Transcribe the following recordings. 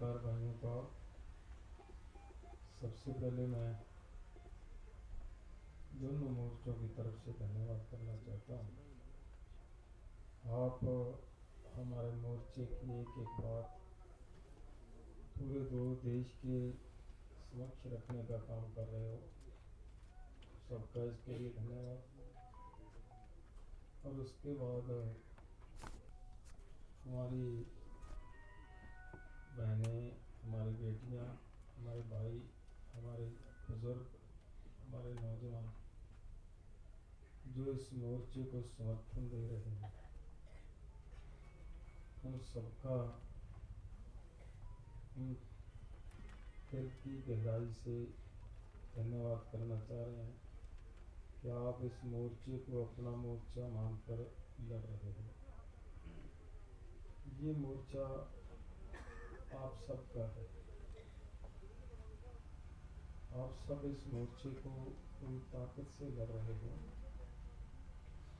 पत्रकार भाइयों का सबसे पहले मैं दोनों मोर्चों की तरफ से धन्यवाद करना चाहता हूँ। आप हमारे मोर्चे की एक एक बात पूरे दो देश के समक्ष रखने का काम कर रहे हो, सबका इसके लिए धन्यवाद। और उसके बाद हमारी बहनें, हमारी बेटियां, हमारे भाई, हमारे बुजुर्ग, हमारे नौजवान जो इस मोर्चे को समर्थन दे रहे हैं, उन सबका दिल की गहराई से धन्यवाद करना चाह रहे हैं कि आप इस मोर्चे को अपना मोर्चा मानकर लड़ रहे हो। ये मोर्चा आप सबका है। आप सब इस मोर्चे को पूरी ताकत से लड़ रहे हो।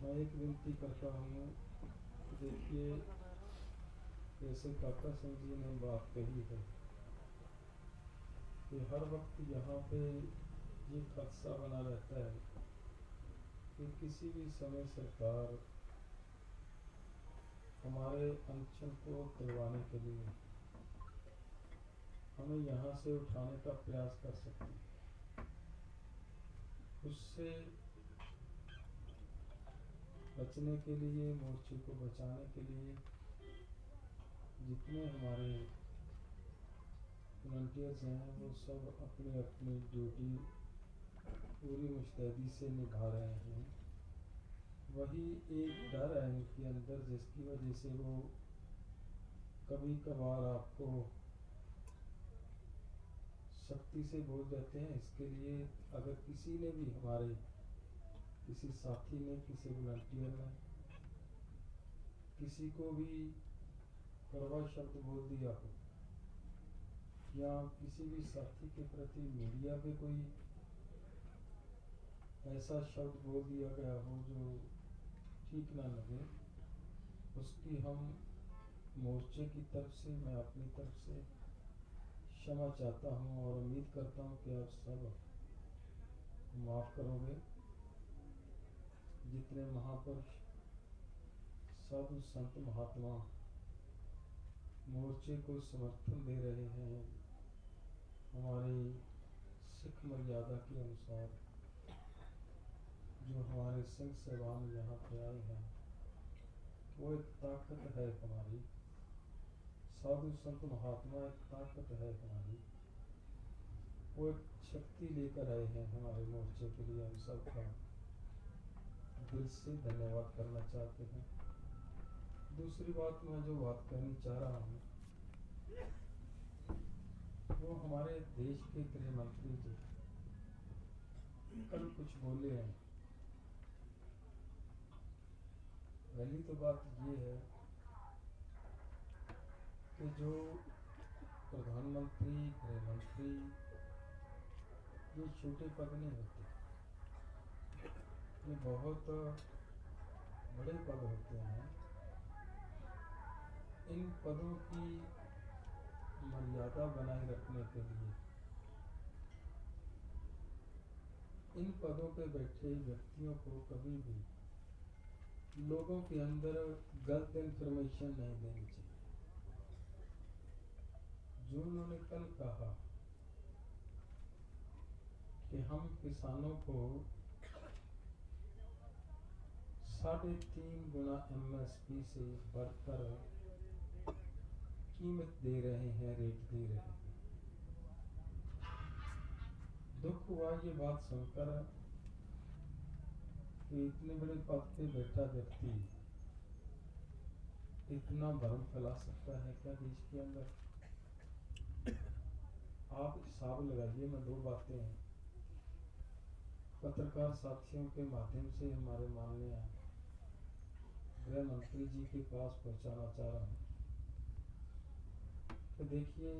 मैं एक विनती करता हूँ, देखिए जैसे काका सिंह जी ने बात कही है कि हर वक्त यहाँ पे ये खदशा बना रहता है कि किसी भी समय सरकार हमारे अनशन को करवाने के लिए हमें यहाँ से उठाने का प्रयास कर सकती है। उससे बचने के लिए, मोर्चे को बचाने के लिए जितने हमारे वॉलंटियर्स हैं वो सब अपनी अपनी ड्यूटी पूरी मुस्तैदी से निभा रहे हैं। वही एक डर है उनके अंदर जिसकी वजह से वो कभी कभार आपको सख्ती से बोल देते हैं। इसके लिए अगर किसी ने भी, हमारे किसी साथी ने, किसी वॉलंटियर ने किसी को भी कड़वा शब्द बोल दिया हो या किसी भी साथी के प्रति मीडिया पे कोई ऐसा शब्द बोल दिया गया हो जो ठीक ना लगे, उसकी हम मोर्चे की तरफ से, मैं अपनी तरफ से क्षमा चाहता हूँ और उम्मीद करता हूँ कि आप सब माफ़ करोगे। जितने महापुरुष, साधु, संत, महात्मा मोर्चे को समर्थन दे रहे हैं, हमारी सिख मर्यादा के अनुसार जो हमारे सिंह साहिबान यहाँ पे आए हैं, वो एक ताकत है हमारी। साधु संत महात्मा एक ताकत है हमारी, वो एक शक्ति लेकर आए हैं हमारे मोर्चे के लिए। हम सबका दिल से धन्यवाद करना चाहते हैं। दूसरी बात, मैं जो बात करनी चाह रहा हूँ वो हमारे देश के गृह मंत्री जी कल कुछ बोले हैं। पहली तो बात ये है कि जो प्रधानमंत्री, गृह मंत्री, ये छोटे पद नहीं होते, ये बहुत बड़े पद होते हैं। इन पदों की मर्यादा बनाए रखने के लिए इन पदों पे बैठे व्यक्तियों को कभी भी लोगों के अंदर गलत इंफॉर्मेशन नहीं देनी चाहिए। जो उन्होंने कल कहा कि हम किसानों को 3.5 गुना MSP से बढ़कर कीमत दे रहे हैं, रेट दे रहे हैं। दुख हुआ ये बात सुनकर कि इतने बड़े पद पे बैठा व्यक्ति इतना भ्रम फैला सकता है क्या देश के अंदर? आप हिसाब लगाइए। मैं दो बातें पत्रकार साथियों के माध्यम से हमारे माननीय गृह मंत्री जी के पास पहुंचाना चाह रहा हूं। तो देखिए,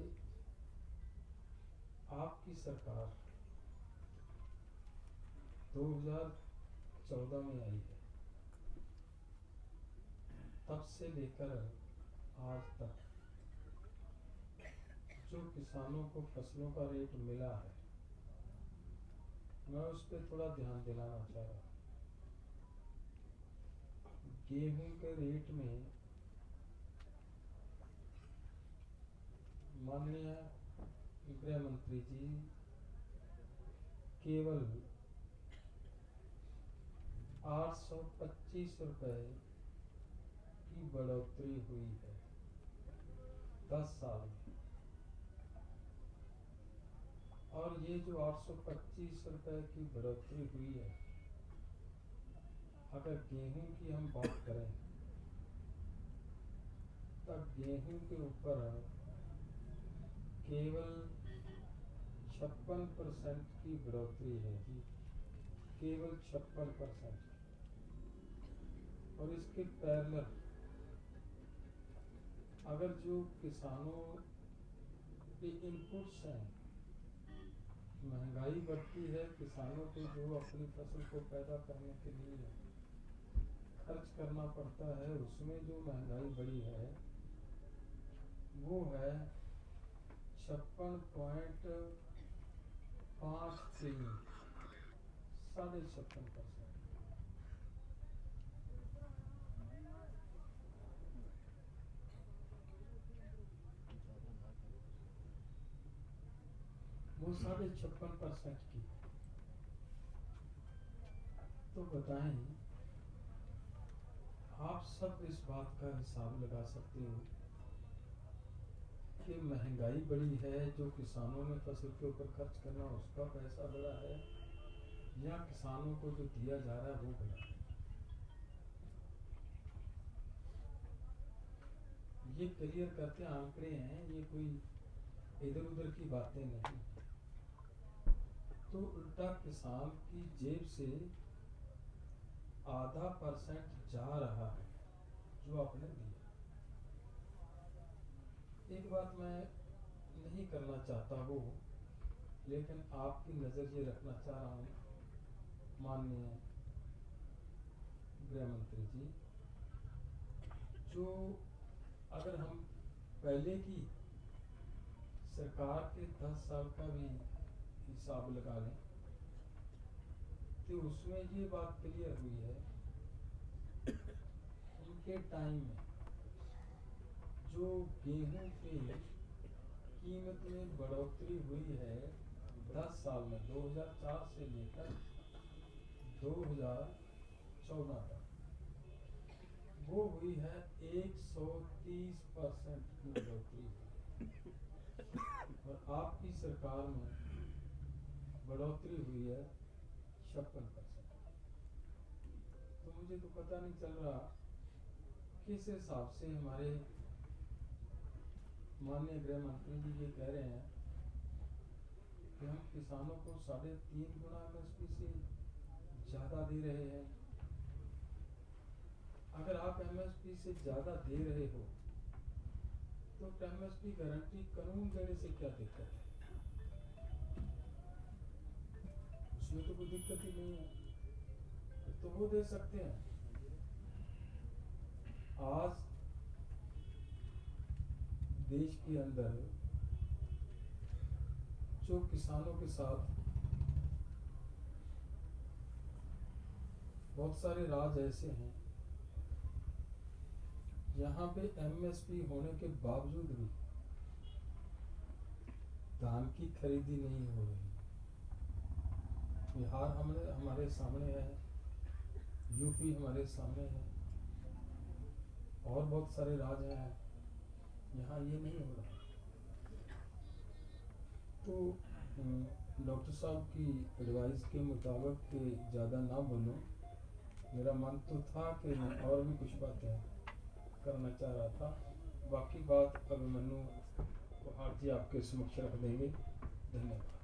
आपकी सरकार 2014 में आई है, तब से लेकर आज तक जो किसानों को फसलों का रेट मिला है, मैं उस पर थोड़ा ध्यान दिलाना चाह रहा हूँ। गेहूं के रेट में माननीय गृह मंत्री जी केवल 825 रुपए की बढ़ोतरी हुई है 10 साल में। और ये जो 825 रुपए की बढ़ोतरी हुई है, अगर गेहूं की हम बात करें तब गेहूं के ऊपर केवल 56% की बढ़ोतरी है जी, केवल 56%। और इसके पैरेलल अगर जो किसानों के इनपुट्स हैं, महंगाई बढ़ती है, किसानों को जो अपनी फसल को पैदा करने के लिए खर्च करना पड़ता है, उसमें जो महंगाई बढ़ी है वो है 56.53, 56.5%। वो 56.5% की। तो बताएं, आप सब इस बात का हिसाब लगा सकते हो कि महंगाई बढ़ी है, जो किसानों ने फसल के ऊपर खर्च करना उसका पैसा बढ़ा है, या किसानों को जो दिया जा रहा है वो बढ़ा है। ये क्लियर करते आंकड़े हैं, ये कोई इधर उधर की बातें नहीं। तो उल्टा किसान की जेब से आधा % जा रहा है जो आपने दिया। एक बात मैं नहीं करना चाहता वो, लेकिन आपकी नज़र ये रखना चाह रहा हूँ माननीय गृह मंत्री जी, जो अगर हम पहले की सरकार के 10 साल का भी हिसाब लगा लें तो उसमें ये बात क्लियर हुई है, उनके टाइम में जो गेहूं की कीमत में बढ़ोतरी हुई है 10 साल में, 2004 से लेकर 2014 तक, वो हुई है 130% की बढ़ोतरी। और आपकी सरकार में बढ़ोतरी हुई है 56%। तो मुझे तो पता नहीं चल रहा किस हिसाब से हमारे माननीय गृह मंत्री जी ये कह रहे हैं कि हम किसानों को 3.5 गुना MSP से ज़्यादा दे रहे हैं। अगर आप MSP से ज़्यादा दे रहे हो तो MSP गारंटी कानून देने से क्या दिक्कत है? उसमें तो कोई दिक्कत ही नहीं है, तो वो दे सकते हैं। आज देश के अंदर जो किसानों के साथ बहुत सारे राज्य ऐसे हैं यहाँ पे MSP होने के बावजूद भी धान की खरीदी नहीं हो रही। बिहार हमारे सामने है, यूपी हमारे सामने है, और बहुत सारे राज्य हैं यहाँ ये नहीं हो रहा। तो डॉक्टर साहब की एडवाइस के मुताबिक ज़्यादा ना बोलूं, मेरा मन तो था कि मैं और भी कुछ बातें करना चाह रहा था। बाकी बात अभिमन्यु पहाड़ जी आपके समक्ष रख देंगे। धन्यवाद।